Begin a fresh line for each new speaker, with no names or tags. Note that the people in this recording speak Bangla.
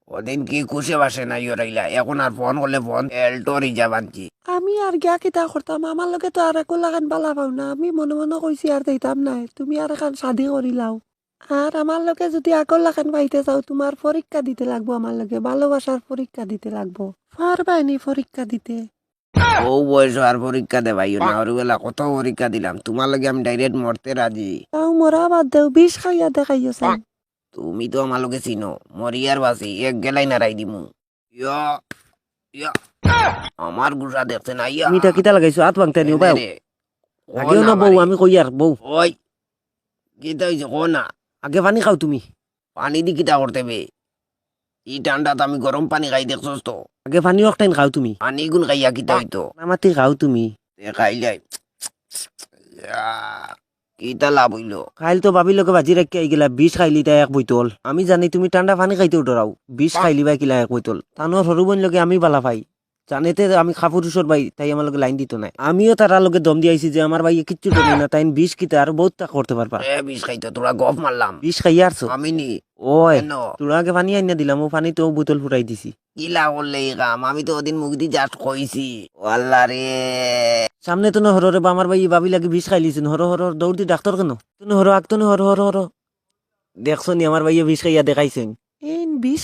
ওদিন কি খুশি বাসে না ইয়রাইলা, এখন আর ফোন করলে ফোন এল্টো রিজার্ভ আনছি।
আমি আর গিয়া কিতা করতাম, আমার লগে তো আর একো লাগান বালা পাও না। আমি মনে মনে কইছি আর দিতাম নাই, তুমি আর এখন শাদি করিলাও। আর আমার লগে যদি আকল লাগান পাইতে চাও, তোমার পরীক্ষা দিতে লাগবো, আমার লগে ভালোবাসার পরীক্ষা দিতে লাগবো। পারবাইনি পরীক্ষা দিতে?
ও বয়স আর পরীক্ষা দেবাইও না, ওরবেলা কত পরীক্ষা দিলাম, তোমার লগে আমি ডাইরেক্ট মরতে রাজি।
তাও মরা বাদ দেও, বিষ খাইয়া দেখাইও চাই।
তুমি তো আমার লগে চিনো, মরিয়ার বাসি এক গেলাই নারাই দিমু। ইয়া ইয়া আমার গুসা দেখছে না ইয়া।
তুমি তা কিতা লাগাইছো হাত ভাঙতে নিও বাও।
রে, ও
আগেও
না
না বউ,
বাড়ি।
আমি কই আর বউ।
ওই কিতা হইছে কো না।
আগে পানি খাও তুমি।
পানি দি কিতা করতে বে? ই ঠান্ডাত আমি গরম পানি খাই দেখছস তো।
আগে পানি অকটাইন খাও তুমি।
পানি গুণ খাইয়া কিতা হইতো?
নামাতি খাও তুমি।
খাইলাই কিতা লাভ হইলো?
খাইল তো বাবির লগে বাজি রাখি আই গেলা, বিষ খাইলি তাই এক বইতল। আমি জানি তুমি ঠান্ডা পানি খাইতে উঠরাও, বিষ খাইলি বাই কিলা এক বইতল। তানোর সরু বোন লগে আমি বালা পাই, জানেতে আমি খাপুরুষর ভাই, তাই আমার লগে লাইন দিত নাই। আমিও তারা লগে দম দিয়েছি যে আমার ভাই কিচ্ছু করবি না, তাই বিষ কিতা আর বহুত তা করতে পারবা।
এ বিষ খাইতো তোরা গফ মারলাম।
বিষ খাইয়া আসছো
আমি নি
ওই।
কেন
তোরা আগে পানি আইনা দিলাম, ও পানি তো বোতল ফুটাই দিছি।
কিলা করলে এই কাম? আমি তো ওদিন মুখ দি জাস্ট কইছি। আল্লাহ রে,
সামনে তো হরে বা আমার ভাই ভাবি লাগে বিষ খাইলিছেন, হর হর দৌড় দি ডাক্তার কেন তুমি হর আগ তো হর হর হর দেখছো নি আমার ভাইয়া বিষ খাইয়া দেখাইছেন।
এই বিষ